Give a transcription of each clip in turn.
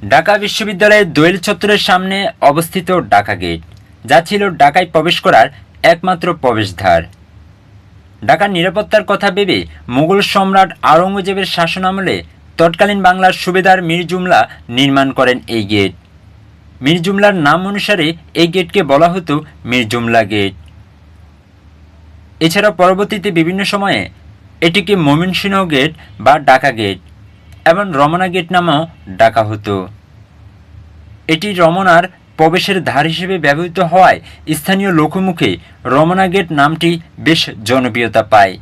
ঢাকা বিশ্ববিদ্যালয়ের দোয়েল চত্বরের সামনে অবস্থিত ঢাকা গেট, যা ছিল ঢাকায় প্রবেশ করার একমাত্র প্রবেশদ্বার। ঢাকার নিরাপত্তার কথা ভেবে মুঘল সম্রাট আওরঙ্গজেবের শাসনামলে তৎকালীন বাংলার সুবেদার মীর জুমলা নির্মাণ করেন এই গেট। মীর জুমলার নাম অনুসারে এই গেটকে বলা হতো মীর জুমলা গেট। এছাড়া পরবর্তীতে বিভিন্ন সময়ে এটিকে ময়মনসিংহ গেট বা ঢাকা গেট এবং রমনা গেট নামেও ডাকা হতো। এটি রমনার প্রবেশের দ্বার হিসেবে ব্যবহৃত হওয়ায় স্থানীয় লোকমুখে রমনা গেট নামটি বেশ জনপ্রিয়তা পায়।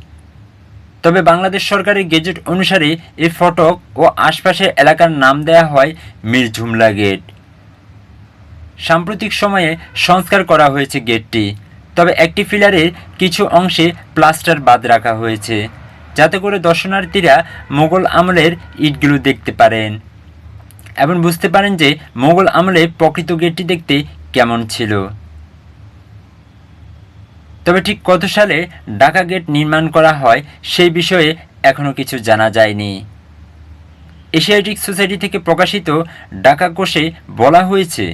তবে বাংলাদেশ সরকারের গেজেট অনুসারে এই ফটক ও আশপাশের এলাকার নাম দেওয়া হয় মীর জুমলা গেট। সাম্প্রতিক সময়ে সংস্কার করা হয়েছে গেটটি, তবে একটি পিলারের কিছু অংশে প্লাস্টার বাদ রাখা হয়েছে, যাতে করে দর্শনার্থীরা মোগল আমলের ইটগুলো দেখতে পারেন এবং বুঝতে পারেন যে মোগল আমলে প্রকৃত গেটটি দেখতে কেমন ছিল। তবে ঠিক কত সালে ঢাকা গেট নির্মাণ করা হয় সেই বিষয়ে এখনও কিছু জানা যায়নি। এশিয়াটিক সোসাইটি থেকে প্রকাশিত ঢাকা কোষে বলা হয়েছে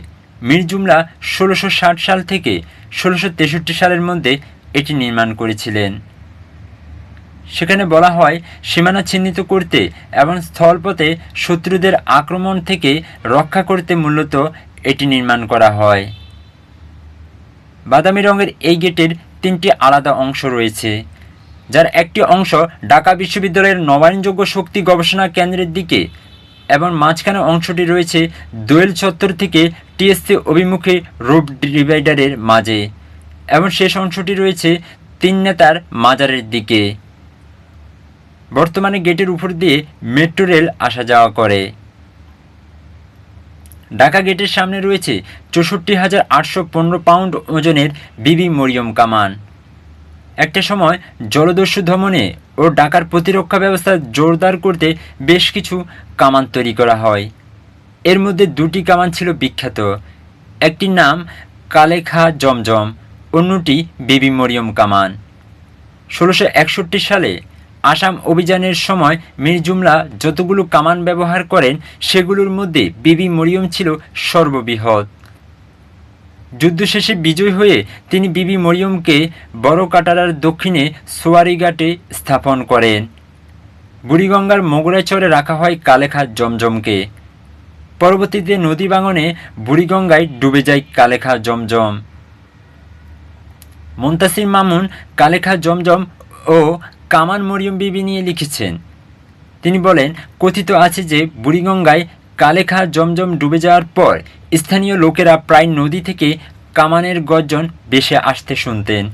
মীর জুমলা 1660 সাল থেকে 1663 সালের মধ্যে এটি নির্মাণ করেছিলেন। সেখানে বলা হয় সীমানা চিহ্নিত করতে এবং স্থলপথে শত্রুদের আক্রমণ থেকে রক্ষা করতে মূলত এটি নির্মাণ করা হয়। বাদামি রঙের এই গেটের 3টি আলাদা অংশ রয়েছে, যার একটি অংশ ঢাকা বিশ্ববিদ্যালয়ের নবায়নযোগ্য শক্তি গবেষণা কেন্দ্রের দিকে এবং মাঝখানে অংশটি রয়েছে দোয়েল চত্বর থেকে টিএসসি অভিমুখে রোড ডিভাইডারের মাঝে এবং শেষ অংশটি রয়েছে 3 নেতার মাজারের দিকে। বর্তমানে গেটের উপর দিয়ে মেট্রো রেল আসা যাওয়া করে। ঢাকা গেটের সামনে রয়েছে 64,815 পাউন্ড ওজনের বিবি মরিয়ম কামান। একটা সময় জলদস্যু দমনে ও ঢাকার প্রতিরক্ষা ব্যবস্থা জোরদার করতে বেশ কিছু কামান তৈরি করা হয়। এর মধ্যে 2টি কামান ছিল বিখ্যাত, একটির নাম কালেখা জমজম, অন্যটি বিবি মরিয়ম কামান। 1661 সালে আসাম অভিযানের সময় মীর জুমলা যতগুলো কামান ব্যবহার করেন সেগুলোর মধ্যে বিবি মরিয়ম ছিল সর্ববৃহৎ। যুদ্ধ শেষে বিজয় হয়ে তিনি বিবি মরিয়মকে বড় কাটারার দক্ষিণে সোয়ারিঘাটে স্থাপন করেন। বুড়িগঙ্গার মোগরায় চরে রাখা হয় কালেখা জমজমকে। পরবর্তীতে নদী ভাঙনে বুড়িগঙ্গায় ডুবে যায় কালেখা জমজম। মুনতাসির মামুন কালেখা জমজম ও কামান মরিয়ম বিবি নিয়ে লিখেছেন। তিনি বলেন, কথিত আছে যে বুড়িগঙ্গায় কালেখা জমজম ডুবে যাওয়ার পর স্থানীয় লোকেরা প্রায় নদী থেকে কামানের গর্জন ভেসে আসতে শুনতেন।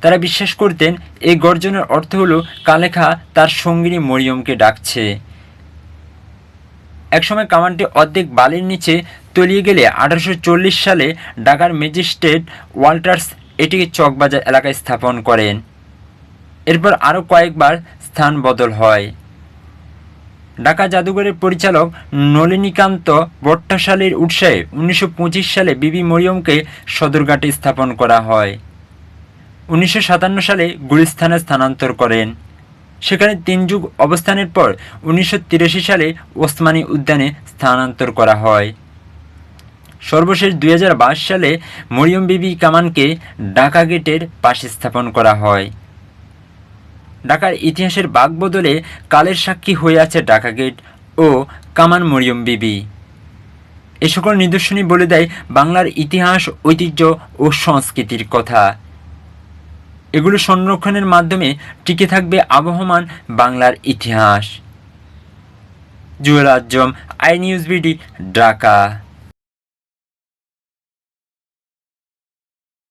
তারা বিশ্বাস করতেন এই গর্জনের অর্থ হলো কালেখা তার সঙ্গিনী মরিয়মকে ডাকছে। একসময় কামানটি অর্ধেক বালির নিচে তলিয়ে গেলে 1840 সালে ঢাকার ম্যাজিস্ট্রেট ওয়াল্টার্স এটিকে চকবাজার এলাকায় স্থাপন করেন। এরপর আরও কয়েকবার স্থান বদল হয়। ঢাকা জাদুঘরের পরিচালক নলিনীকান্ত ভট্টাশালীর উৎসাহে 1925 সালে বিবি মরিয়মকে সদরঘাটে স্থাপন করা হয়। 1957 সালে গুলিস্তানে স্থানান্তর করেন। সেখানে 3 যুগ অবস্থানের পর 1983 সালে ওসমানী উদ্যানে স্থানান্তর করা হয়। সর্বশেষ 2022 সালে মরিয়ম বিবি কামানকে ঢাকা গেটের পাশে স্থাপন করা হয়। ঢাকার ইতিহাসের বাঁকবদলে কালের সাক্ষী হয়ে আছে ঢাকা গেট ও কামান মরিয়ম বিবি। এ সকল নিদর্শনই বলে দেয় বাংলার ইতিহাস, ঐতিহ্য ও সংস্কৃতির কথা। এগুলো সংরক্ষণের মাধ্যমে টিকে থাকবে আবহমান বাংলার ইতিহাস। জুয়েল আজম, আই নিউজ বিডি, ঢাকা।